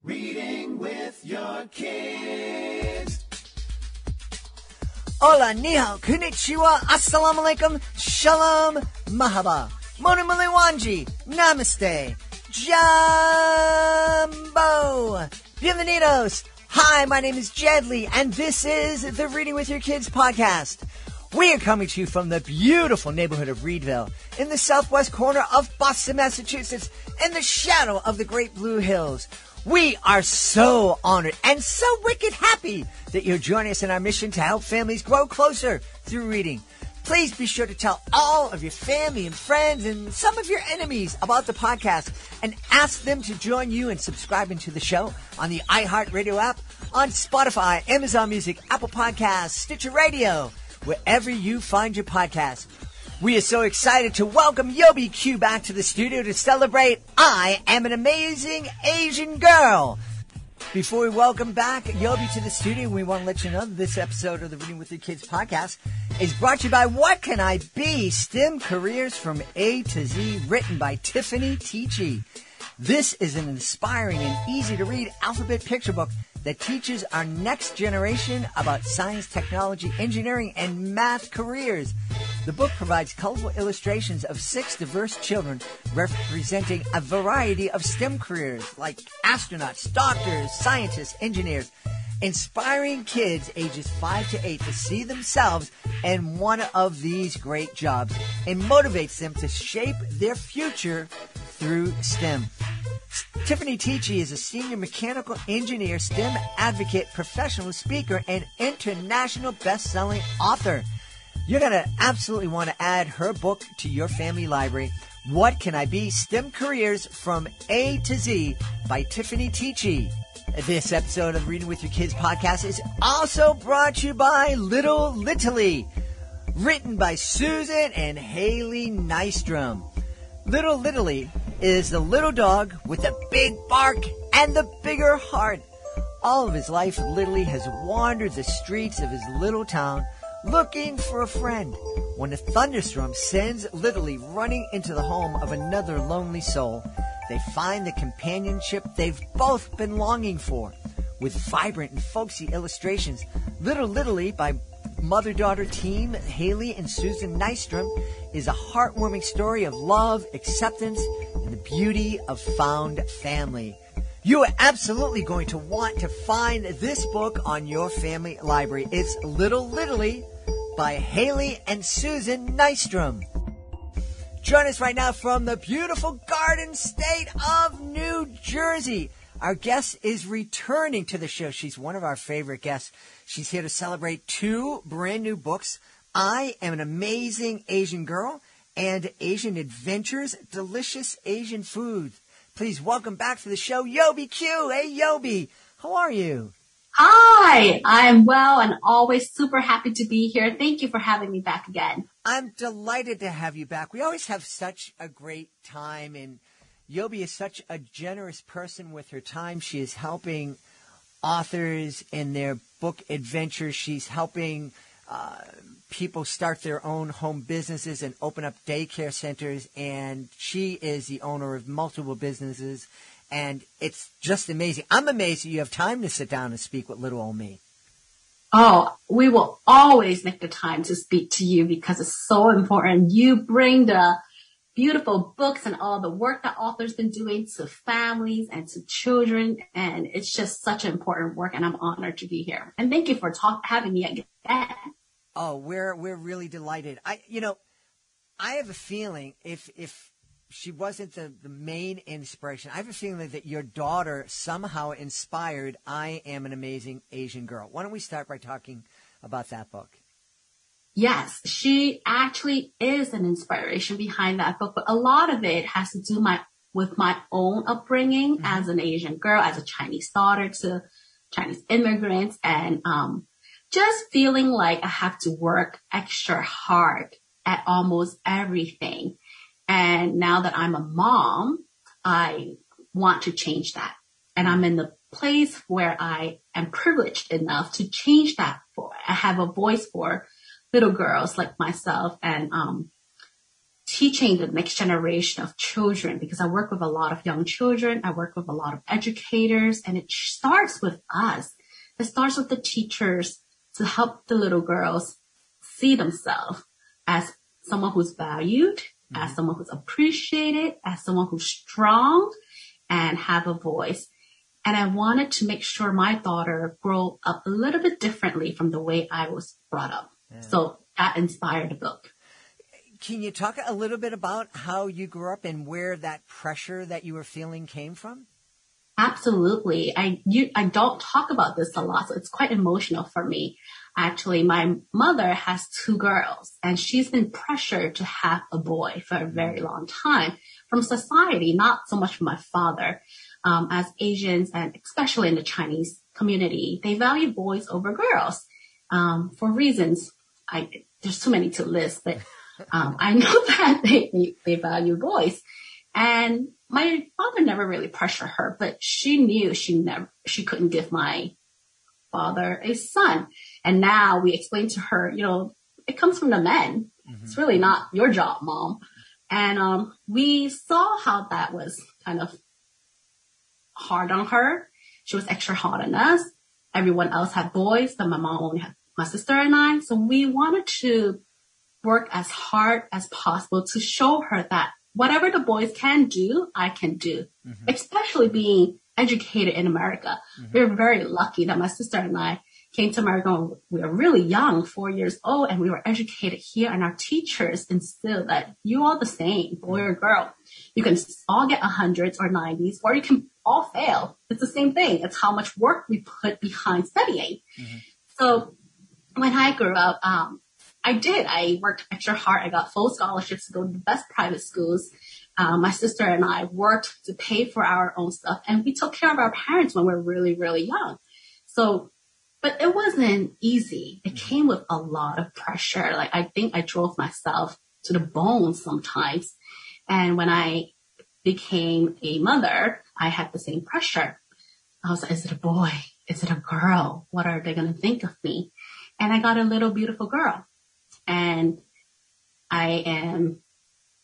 Reading with your kids. Hola, ni hao, konnichiwa, assalamu alaikum, shalom, mahaba, moni muli wanji, namaste, jumbo, bienvenidos. Hi, my name is Jedlie, and this is the Reading with Your Kids podcast. We are coming to you from the beautiful neighborhood of Reedville, in the southwest corner of Boston, Massachusetts, in the shadow of the Great Blue Hills. We are so honored and so wicked happy that you're joining us in our mission to help families grow closer through reading. Please be sure to tell all of your family and friends and some of your enemies about the podcast and ask them to join you in subscribing to the show on the iHeartRadio app, on Spotify, Amazon Music, Apple Podcasts, Stitcher Radio, wherever you find your podcast. We are so excited to welcome Yobe Qiu back to the studio to celebrate I Am an Amazing Asian Girl. Before we welcome back Yobe to the studio, we want to let you know that this episode of the Reading with Your Kids podcast is brought to you by What Can I Be? STEM Careers from A to Z, written by Tiffany Teachy. This is an inspiring and easy-to-read alphabet picture book that teaches our next generation about science, technology, engineering, and math careers. The book provides colorful illustrations of 6 diverse children representing a variety of STEM careers like astronauts, doctors, scientists, engineers, inspiring kids ages 5 to 8 to see themselves in one of these great jobs and motivates them to shape their future through STEM. Tiffany Teachy is a senior mechanical engineer, STEM advocate, professional speaker, and international best-selling author. You're going to absolutely want to add her book to your family library. What Can I Be? STEM Careers from A to Z by Tiffany Teachy. This episode of Reading with Your Kids podcast is also brought to you by Little Little, written by Susan and Haley Nystrom. Little Little is the little dog with the big bark and the bigger heart. All of his life, Little has wandered the streets of his little town looking for a friend. When a thunderstorm sends Little running into the home of another lonely soul, they find the companionship they've both been longing for. With vibrant and folksy illustrations, Little by mother-daughter team Haley and Susan Nystrom is a heartwarming story of love, acceptance, and the beauty of found family. You are absolutely going to want to find this book on your family library. It's Little by Haley and Susan Nystrom. Join us right now from the beautiful Garden State of New Jersey. Our guest is returning to the show. She's one of our favorite guests. She's here to celebrate 2 brand new books, I Am an Amazing Asian Girl and Asian Adventures, Delicious Asian Food. Please welcome back to the show, Yobe Qiu. Hey, Yobe, how are you? Hi, I am well and always super happy to be here. Thank you for having me back again. I'm delighted to have you back. We always have such a great time, and Yobe is such a generous person with her time. She is helping authors in their book adventures. She's helping people start their own home businesses and open up daycare centers, and she is the owner of multiple businesses, and it's just amazing. I'm amazed that you have time to sit down and speak with little old me. Oh, we will always make the time to speak to you because it's so important. You bring the beautiful books and all the work that authors been doing to families and to children, and it's just such an important work, and I'm honored to be here. And thank you for having me again. Oh, we're really delighted. I have a feeling if she wasn't the main inspiration, I have a feeling that your daughter somehow inspired I Am an Amazing Asian Girl. Why don't we start by talking about that book? Yes, she actually is an inspiration behind that book, but a lot of it has to do with my own upbringing as an Asian girl, as a Chinese daughter to Chinese immigrants, and just feeling like I have to work extra hard at almost everything. And now that I'm a mom, I want to change that. And I'm in the place where I am privileged enough to change that. I have a voice for little girls like myself. And teaching the next generation of children, because I work with a lot of young children. I work with a lot of educators, and it starts with us. It starts with the teachers to help the little girls see themselves as someone who's valued, as someone who's appreciated, as someone who's strong and have a voice. And I wanted to make sure my daughter grew up a little bit differently from the way I was brought up. Yeah. So that inspired the book. Can you talk a little bit about how you grew up and where that pressure that you were feeling came from? Absolutely. I don't talk about this a lot, so it's quite emotional for me. Actually, my mother has 2 girls, and she's been pressured to have a boy for a very long time from society, not so much from my father. As Asians, and especially in the Chinese community, they value boys over girls for reasons. There's too many to list, but I know that they value boys. And my father never really pressured her, but she knew she couldn't give my father a son. And now we explain to her, it comes from the men. Mm-hmm. It's really not your job, Mom. And we saw how that was kind of hard on her. She was extra hard on us. Everyone else had boys, but my mom only had my sister and I. So we wanted to work as hard as possible to show her that whatever the boys can do, I can do, especially being educated in America. Mm-hmm. We were very lucky that my sister and I came to America when we were really young, 4 years old, and we were educated here, and our teachers instilled that you are the same, boy or girl. You can all get 100s or 90s, or you can all fail. It's the same thing. It's how much work we put behind studying. Mm-hmm. So when I grew up, I worked extra hard. I got full scholarships to go to the best private schools. My sister and I worked to pay for our own stuff, and we took care of our parents when we were really, really young. So, but it wasn't easy. It came with a lot of pressure. Like, I think I drove myself to the bone sometimes. And when I became a mother, I had the same pressure. I was like, is it a boy? Is it a girl? What are they going to think of me? And I got a little beautiful girl. And I am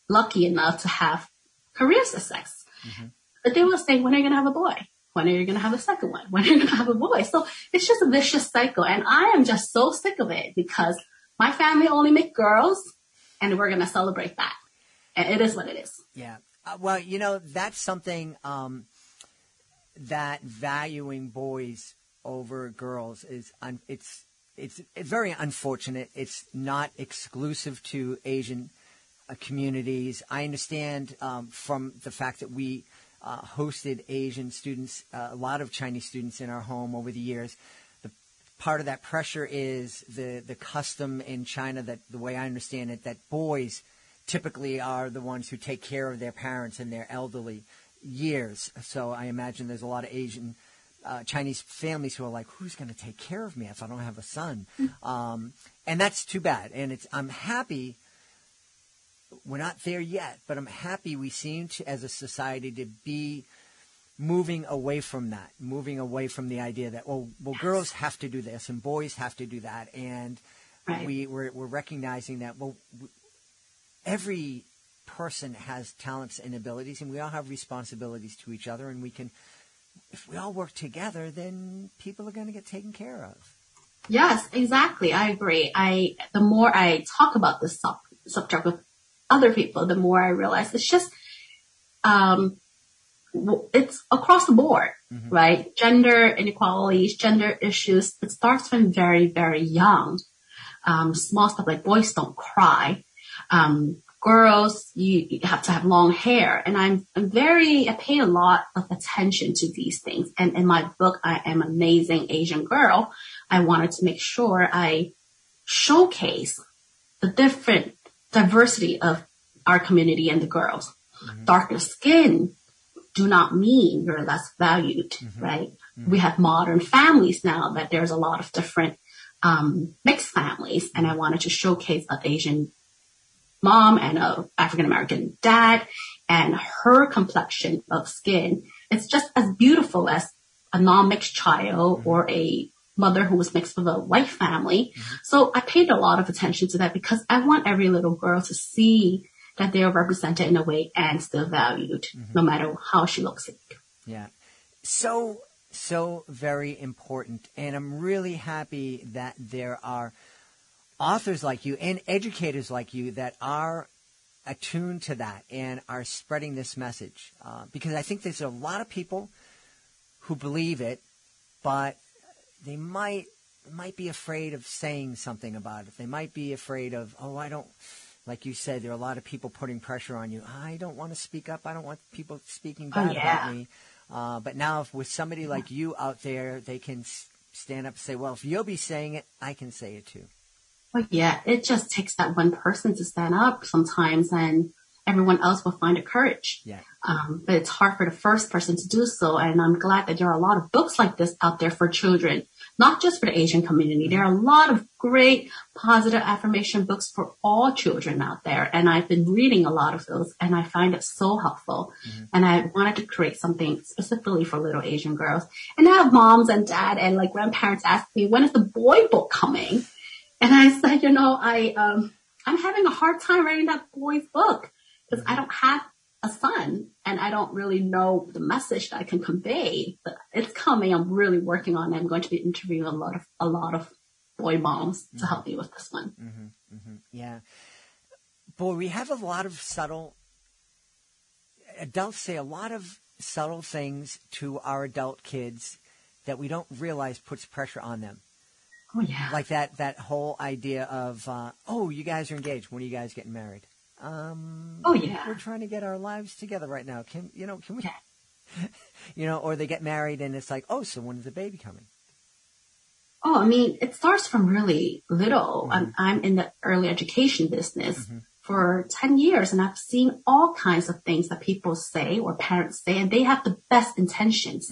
lucky enough to have career success. Mm-hmm. But they will say, when are you going to have a boy? When are you going to have a second one? When are you going to have a boy? So it's just a vicious cycle. And I am just so sick of it because my family only make girls, and we're going to celebrate that. And it is what it is. Yeah. Well, that's something that valuing boys over girls is it's very unfortunate. It's not exclusive to Asian communities. I understand from the fact that we hosted Asian students, a lot of Chinese students in our home over the years. Part of that pressure is the custom in China, that the way I understand it, that boys typically are the ones who take care of their parents in their elderly years. So I imagine there's a lot of Asian Chinese families who are like, who's going to take care of me if I don't have a son? And that's too bad. And I'm happy we're not there yet, but I'm happy we seem to, as a society, to be moving away from that, moving away from the idea that, well, girls have to do this and boys have to do that. And right. we're recognizing that, every person has talents and abilities, and we all have responsibilities to each other, and if we all work together, then people are going to get taken care of. Yes, exactly. I agree. The more I talk about this subject with other people, the more I realize it's just, it's across the board, right? Gender inequalities, gender issues, it starts from very, very young. Small stuff like boys don't cry. Girls, you have to have long hair. And I pay a lot of attention to these things. And in my book, I Am Amazing Asian Girl, I wanted to make sure I showcase the different diversity of our community and the girls. Mm-hmm. Darker skin do not mean you're less valued, right? Mm-hmm. We have modern families now that there's a lot of different mixed families. And I wanted to showcase an Asian mom and a African-American dad and her complexion of skin. It's just as beautiful as a non-mixed child or a mother who was mixed with a white family. So I paid a lot of attention to that because I want every little girl to see that they are represented in a way and still valued, no matter how she looks like. Yeah. So very important. And I'm really happy that there are authors like you and educators like you that are attuned to that and are spreading this message. Because I think there's a lot of people who believe it, but they might be afraid of saying something about it. They might be afraid of, like you said, there are a lot of people putting pressure on you. I don't want to speak up. I don't want people speaking bad about me. But now with somebody like you out there, they can stand up and say, well, if Yobe's saying it, I can say it too. Well, yeah, it just takes that one person to stand up sometimes, and everyone else will find the courage. Yeah. But it's hard for the first person to do so. And I'm glad that there are a lot of books like this out there for children, not just for the Asian community. There are a lot of great positive affirmation books for all children out there. And I've been reading a lot of those, and I find it so helpful. And I wanted to create something specifically for little Asian girls. And I have moms and dad and like grandparents ask me, when is the boy book coming? And I said, I'm having a hard time writing that boy's book because I don't have a son and I don't really know the message that I can convey. But it's coming. I'm really working on it. I'm going to be interviewing a lot of boy moms to help me with this one. Yeah. Boy, we have a lot of adults say a lot of subtle things to our adult kids that we don't realize puts pressure on them. Oh, yeah. Like that whole idea of, you guys are engaged. When are you guys getting married? We're trying to get our lives together right now. Can we, or they get married and it's like, so when is the baby coming? Oh, I mean, it starts from really little. I'm in the early education business for 10 years, and I've seen all kinds of things that people say or parents say, and they have the best intentions,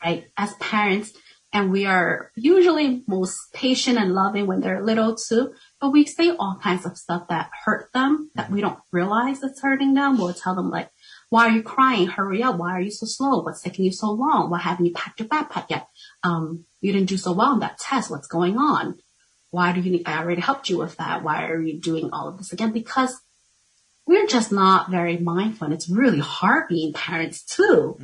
right? As parents, and we are usually most patient and loving when they're little too, but we say all kinds of stuff that hurt them that we don't realize it's hurting them. We'll tell them like, why are you crying? Hurry up. Why are you so slow? What's taking you so long? Why haven't you packed your backpack yet? You didn't do so well on that test. What's going on? Why do you need, I already helped you with that. Why are you doing all of this again? Because we're just not very mindful, and it's really hard being parents too.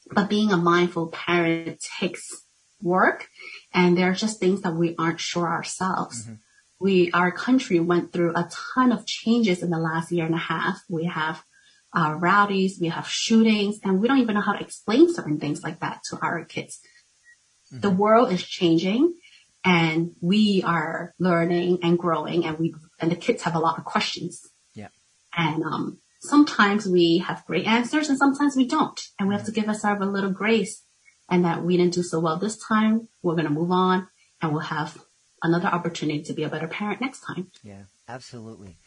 But being a mindful parent takes work, and there are just things that we aren't sure ourselves. Our country went through a ton of changes in the last year and a half. We have rowdies, we have shootings, and we don't even know how to explain certain things like that to our kids. The world is changing, and we are learning and growing, and the kids have a lot of questions. Yeah. And sometimes we have great answers and sometimes we don't. And we have to give ourselves a little grace, and that we didn't do so well this time. We're going to move on, and we'll have another opportunity to be a better parent next time. Yeah, absolutely.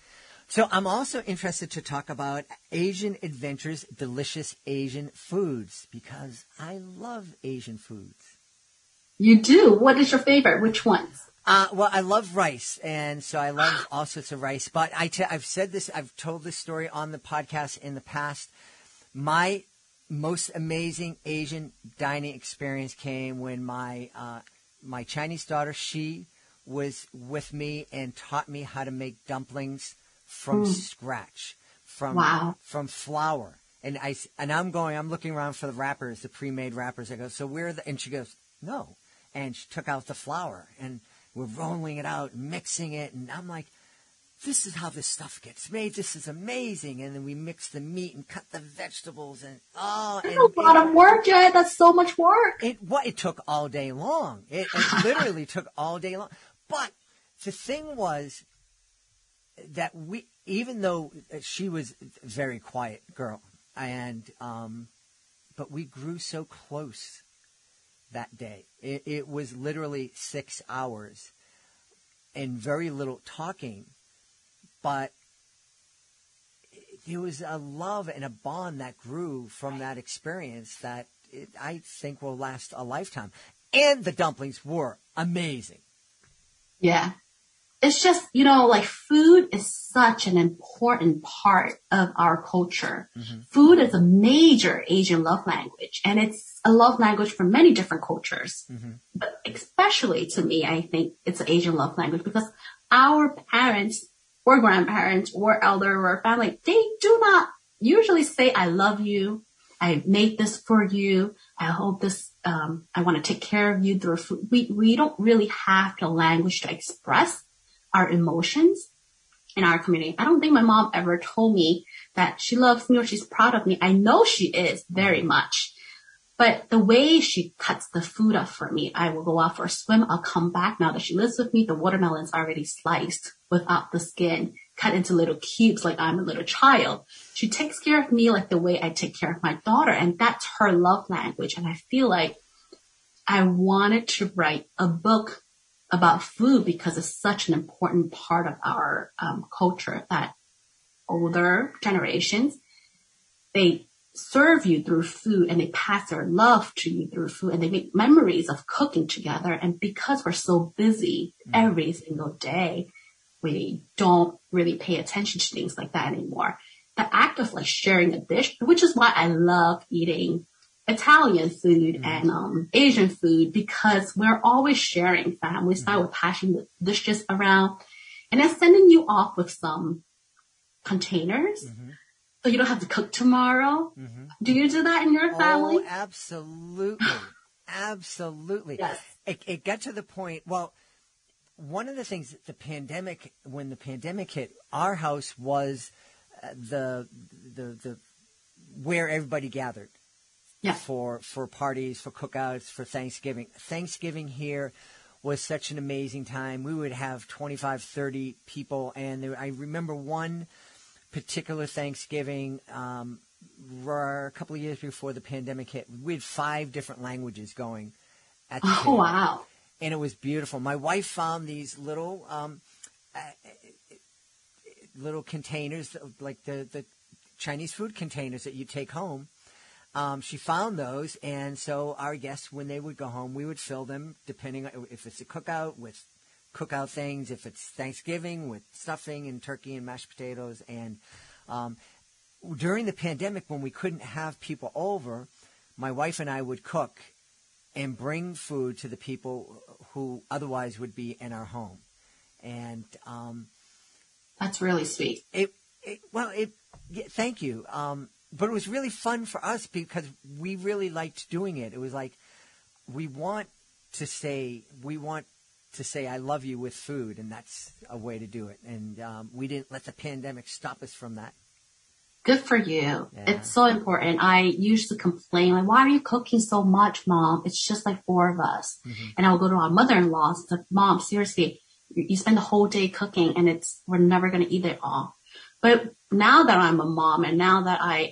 So I'm also interested to talk about Asian Adventures, delicious Asian foods, because I love Asian foods. You do? What is your favorite? Which ones? Well, I love rice, and so I love all sorts of rice. But I've said this, I've told this story on the podcast in the past. My most amazing Asian dining experience came when my Chinese daughter, she was with me and taught me how to make dumplings from scratch, from flour. And I'm looking around for the wrappers, the pre-made wrappers. I go, so where are the, and she goes, no. And she took out the flour, and we're rolling it out, mixing it, and I'm like, this is how this stuff gets made. This is amazing. And then we mix the meat and cut the vegetables, and that's a lot of work, Jed. That's so much work. It took all day long. It literally took all day long. But the thing was that even though she was a very quiet girl, and but we grew so close that day. It was literally 6 hours and very little talking, but there was a love and a bond that grew from that experience that I think will last a lifetime. And the dumplings were amazing. Yeah. It's just, like food is such an important part of our culture. Food is a major Asian love language, and it's a love language for many different cultures. But especially to me, I think it's an Asian love language because our parents or grandparents or elder or family, they do not usually say, I love you. I made this for you. I hope this, I want to take care of you through food. We don't really have the language to express our emotions in our community. I don't think my mom ever told me that she loves me or she's proud of me. I know she is very much. But the way she cuts the food up for me, I will go out for a swim. I'll come back. Now that she lives with me, the watermelon's already sliced without the skin, cut into little cubes like I'm a little child. She takes care of me like the way I take care of my daughter. And that's her love language. And I feel like I wanted to write a book about food because it's such an important part of our culture that older generations, they serve you through food and they pass their love to you through food and they make memories of cooking together. And because we're so busy every single day, we don't really pay attention to things like that anymore. The act of like sharing a dish, which is why I love eating Italian food and Asian food, because we're always sharing family style. We're passing the dishes around and then sending you off with some containers. So you don't have to cook tomorrow. Do you do that in your family? Oh, absolutely. Absolutely. Yes. It got to the point, well, one of the things that when the pandemic hit, our house was the where everybody gathered. Yeah. For parties, for cookouts, for Thanksgiving. Thanksgiving here was such an amazing time. We would have 25, 30 people. And I remember one particular Thanksgiving, a couple of years before the pandemic hit, we had 5 different languages going at the table. Wow. And it was beautiful. My wife found these little containers, like the Chinese food containers that you take home. She found those, and so our guests, when they would go home, we would fill them, depending on if it's a cookout, with cookout things, if it's Thanksgiving, with stuffing and turkey and mashed potatoes. And during the pandemic, when we couldn't have people over, my wife and I would cook and bring food to the people who otherwise would be in our home. And that's really sweet. Thank you. But it was really fun for us because we really liked doing it. It was like we want to say I love you with food, and that's a way to do it. And we didn't let the pandemic stop us from that. Good for you. Yeah. It's so important. I used to complain, like, why are you cooking so much, Mom? It's just like 4 of us. And I would go to our mother-in-law and say, Mom, seriously, you spend the whole day cooking and we're never going to eat it all. But now that I'm a mom and now that I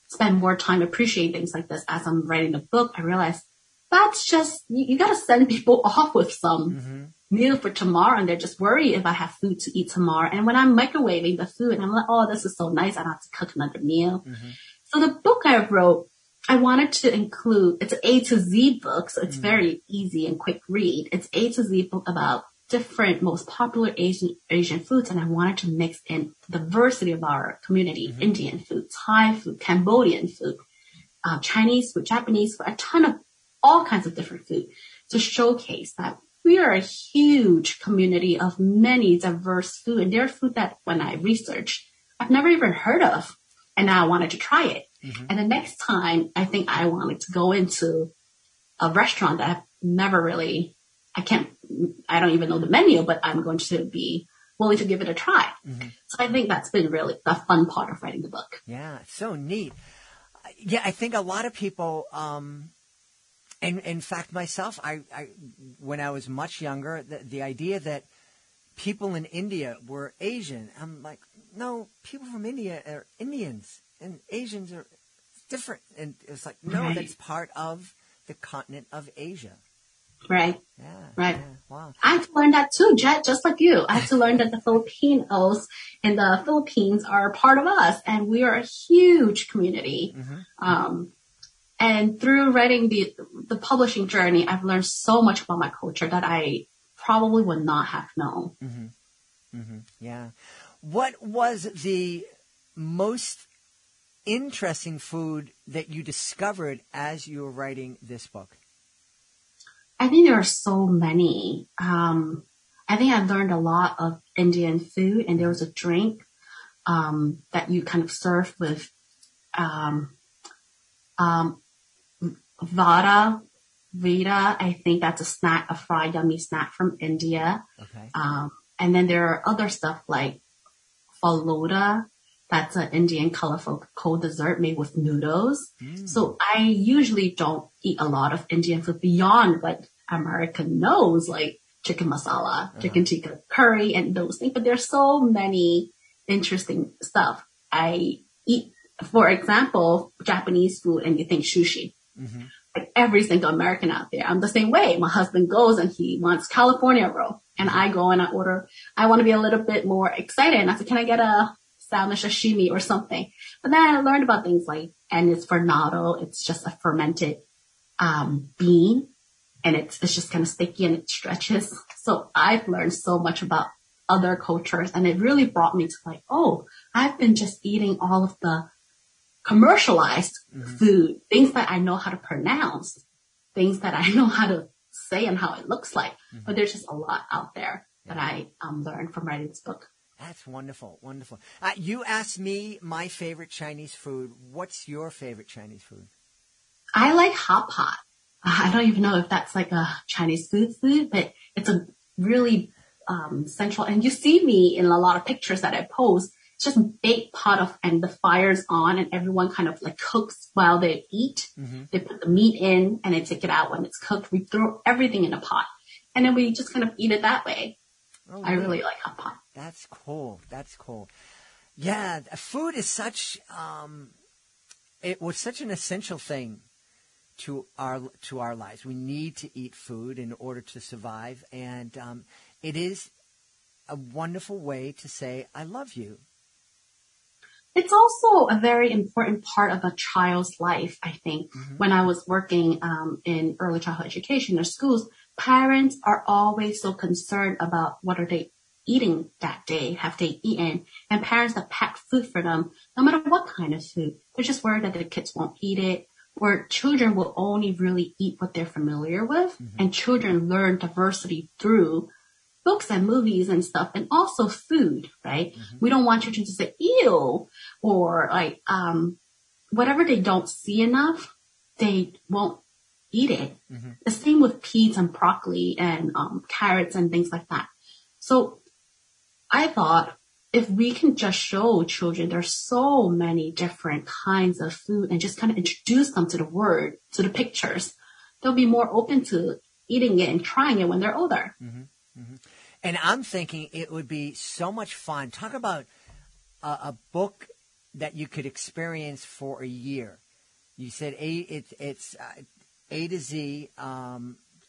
spend more time appreciating things like this as I'm writing the book, I realize that's just, you got to send people off with some meal for tomorrow, and they're just worried if I have food to eat tomorrow. And when I'm microwaving the food, I'm like, oh, this is so nice, I don't have to cook another meal. So the book I wrote, I wanted to include, it's an A to Z book, so it's very easy and quick read. It's A to Z book about different, most popular Asian foods, and I wanted to mix in the diversity of our community, Indian food, Thai food, Cambodian food, Chinese food, Japanese food, a ton of all kinds of different food to showcase that we are a huge community of many diverse food, and there's food that when I researched, I've never even heard of, and now I wanted to try it. And the next time, I think I wanted to go into a restaurant that I've never really, I don't even know the menu, but I'm going to be willing to give it a try. So I think that's been really the fun part of writing the book. Yeah, it's so neat. Yeah, I think a lot of people, and in fact, myself, I when I was much younger, the idea that people in India were Asian, I'm like, no, people from India are Indians, and Asians are different. And it's like, no, that's part of the continent of Asia. Right. Yeah. Right. Yeah, wow. I had to learn that too, Jet, just like you. I had to learn that the Filipinos in the Philippines are part of us, and we are a huge community. And through writing the publishing journey, I've learned so much about my culture that I probably would not have known. Yeah. What was the most interesting food that you discovered as you were writing this book? I think there are so many. I think I learned a lot of Indian food, and there was a drink that you kind of serve with vada. Vita, I think that's a snack, a fried yummy snack from India. Okay. And then there are other stuff like faluda. That's an Indian colorful cold dessert made with noodles. So I usually don't eat a lot of Indian food beyond what America knows, like chicken masala, chicken tikka curry, and those things. But there's so many interesting stuff. I eat, for example, Japanese food, and you think sushi. Like every single American out there, I'm the same way. My husband goes and he wants California roll, and I go and I order. I want to be a little bit more excited, and I said, "Can I get a salmon sashimi or something?" But then I learned about things like, and it's fernado. It's just a fermented bean, and it's just kind of sticky and it stretches. So I've learned so much about other cultures, and it really brought me to like, oh, I've been just eating all of the commercialized food, things that I know how to pronounce, things that I know how to say and how it looks like. But there's just a lot out there that I learned from writing this book. That's wonderful, wonderful. You asked me my favorite Chinese food. What's your favorite Chinese food? I like hot pot. I don't even know if that's like a Chinese food, but it's a really central. And you see me in a lot of pictures that I post. It's just a big pot of, and the fire's on, and everyone kind of like cooks while they eat. They put the meat in and they take it out when it's cooked. We throw everything in a pot, and then we just kind of eat it that way. Oh, I really like hot pot. That's cool. That's cool. Yeah, food is such it was such an essential thing to our lives. We need to eat food in order to survive, and it is a wonderful way to say I love you. It's also a very important part of a child's life, I think. When I was working in early childhood education or schools, parents are always so concerned about what are they eating that day, have they eaten, and parents that pack food for them, no matter what kind of food, they're just worried that their kids won't eat it, or children will only really eat what they're familiar with, and children learn diversity through books and movies and stuff, and also food, right? We don't want children to say, ew, or like, whatever they don't see enough, they won't eat it. The same with peas and broccoli and carrots and things like that. So I thought if we can just show children there's so many different kinds of food and just kind of introduce them to the word, to the pictures, they'll be more open to eating it and trying it when they're older. And I'm thinking it would be so much fun. Talk about a book that you could experience for a year. You said it's A to Z,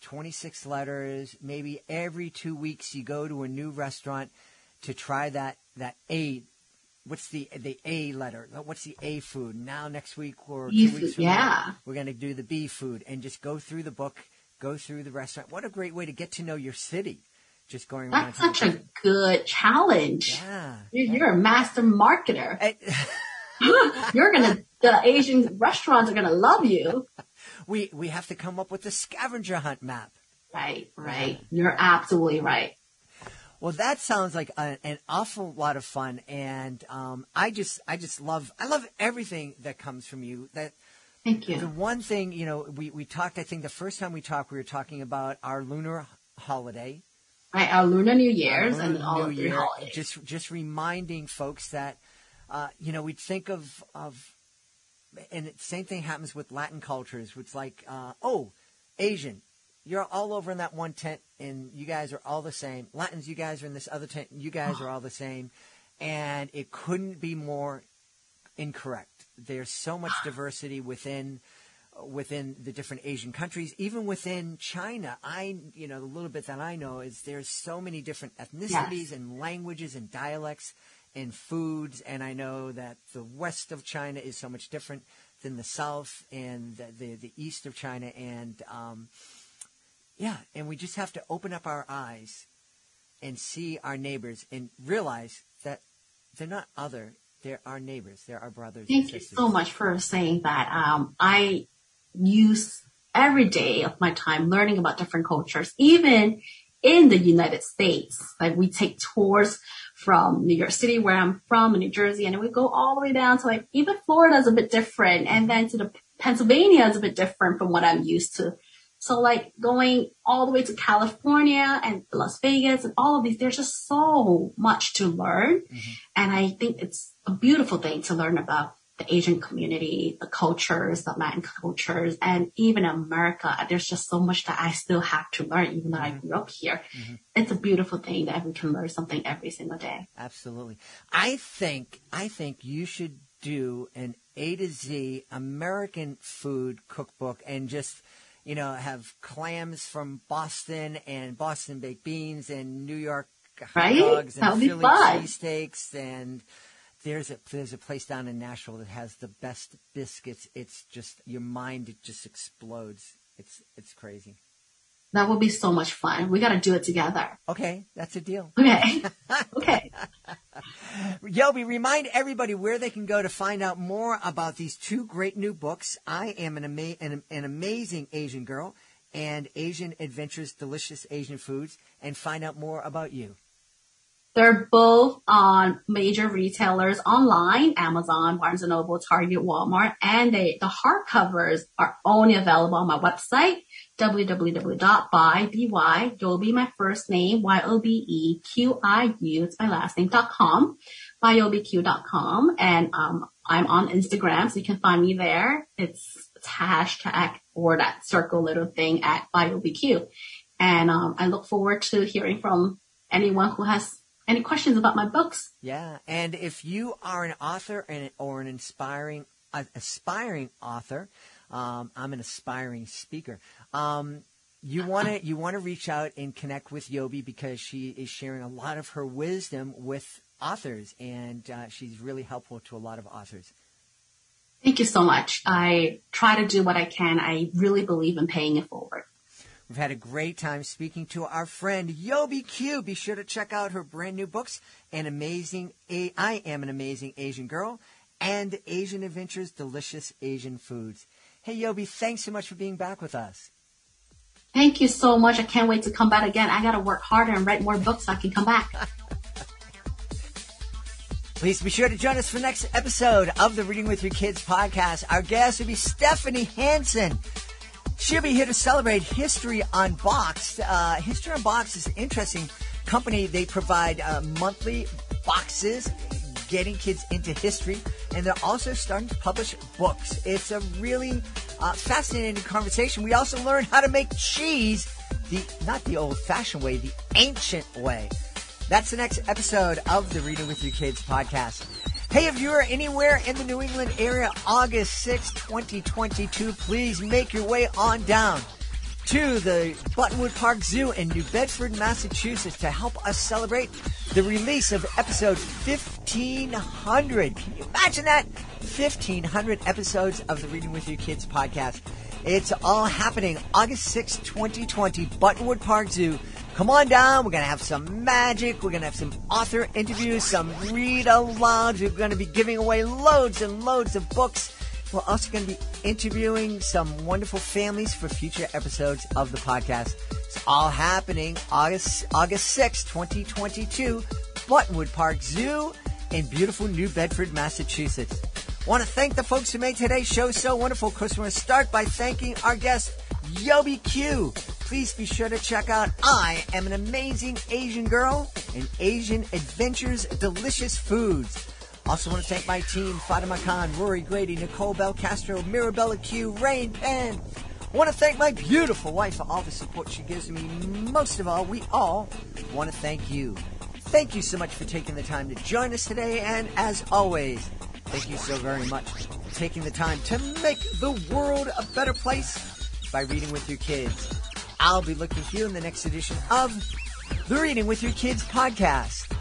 26 letters. Maybe every 2 weeks you go to a new restaurant to try that A. What's the A letter? What's the A food? Now next week or 2 weeks from now, we're going to do the B food, and just go through the book, go through the restaurant. What a great way to get to know your city. Just going around. That's such a good challenge. Yeah. You're a master marketer. The Asian restaurants are going to love you. We have to come up with a scavenger hunt map. Right. You're absolutely right. Well, that sounds like an awful lot of fun, and I love everything that comes from you. Thank you. The one thing, we talked. I think the first time we talked, we were talking about our lunar holiday. Right, our Lunar New Year's and all of the holidays. Just reminding folks that, we'd think of, and the same thing happens with Latin cultures. It's like, Asian, you're all over in that one tent, and you guys are all the same. Latins, you guys are in this other tent, and you guys are all the same. And it couldn't be more incorrect. There's so much diversity within the different Asian countries, even within China. The little bit that I know is there's so many different ethnicities and languages and dialects and foods. And I know that the west of China is so much different than the south and the east of China. And, and we just have to open up our eyes and see our neighbors and realize that they're not other. They're our neighbors. They're our brothers and sisters. Thank you so much for saying that. I use every day of my time learning about different cultures. Even in the United States. Like we take tours from New York City, where I'm from, in New Jersey, and we go all the way down to like even Florida is a bit different, and then to the Pennsylvania is a bit different from what I'm used to. So like going all the way to California and Las Vegas and all of these, there's just so much to learn. Mm-hmm. And I think it's a beautiful thing to learn about the Asian community, the cultures, the Latin cultures, and even America. There's just so much that I still have to learn, even though I grew up here. Mm-hmm. It's a beautiful thing that we can learn something every single day. Absolutely. I think you should do an A to Z American food cookbook and just, have clams from Boston and Boston baked beans and New York hot dogs and Philly cheesesteaks, and there's a place down in Nashville that has the best biscuits. It's just your mind, it just explodes. It's crazy. That will be so much fun. We got to do it together. Okay, that's a deal. Okay. Okay. Yobe, remind everybody where they can go to find out more about these two great new books, I Am an Amazing Asian Girl and Asian Adventures, Delicious Asian Foods, and find out more about you. They're both on major retailers online, Amazon, Barnes & Noble, Target, Walmart, and the hardcovers are only available on my website, www.Yobe, my first name, YOBEQIU, it's my last name.com, YOBEQ.com, and I'm on Instagram, so you can find me there. It's hashtag or that circle little thing at YOBEQ. And I look forward to hearing from anyone who has any questions about my books. Yeah, and if you are an author or an aspiring author, I'm an aspiring speaker. You want to reach out and connect with Yobe because she is sharing a lot of her wisdom with authors, and she's really helpful to a lot of authors. Thank you so much. I try to do what I can. I really believe in paying it forward. We've had a great time speaking to our friend Yobe Qiu. Be sure to check out her brand new books, I Am an Amazing Asian Girl, and Asian Adventures, Delicious Asian Foods. Hey, Yobe, thanks so much for being back with us. Thank you so much. I can't wait to come back again. I got to work harder and write more books so I can come back. Please be sure to join us for the next episode of the Reading with Your Kids podcast. Our guest will be Stephanie Hansen. She'll be here to celebrate History Unboxed. History Unboxed is an interesting company. They provide monthly boxes getting kids into history, and they're also starting to publish books. It's a really fascinating conversation. We also learn how to make cheese, not the old-fashioned way, the ancient way. That's the next episode of the Reading with Your Kids podcast. Hey, if you're anywhere in the New England area, August 6, 2022, please make your way on down to the Buttonwood Park Zoo in New Bedford, Massachusetts to help us celebrate the release of episode 1500. Can you imagine that? 1500 episodes of the Reading with Your Kids podcast. It's all happening August 6, 2020, Buttonwood Park Zoo. Come on down. We're going to have some magic. We're going to have some author interviews, some read-alouds. We're going to be giving away loads and loads of books. We're also going to be interviewing some wonderful families for future episodes of the podcast. It's all happening August 6, 2022, Buttonwood Park Zoo in beautiful New Bedford, Massachusetts. I want to thank the folks who made today's show so wonderful. Of course, we want to start by thanking our guest, Yobe Qiu. Please be sure to check out I Am an Amazing Asian Girl and Asian Adventures, Delicious Foods. Also want to thank my team, Fatima Khan, Rory Grady, Nicole Belcastro, Mirabella Q, Rain Penn. I want to thank my beautiful wife for all the support she gives me. Most of all, we all want to thank you. Thank you so much for taking the time to join us today. And as always, thank you so very much for taking the time to make the world a better place by reading with your kids. I'll be looking for you in the next edition of the Reading with Your Kids podcast.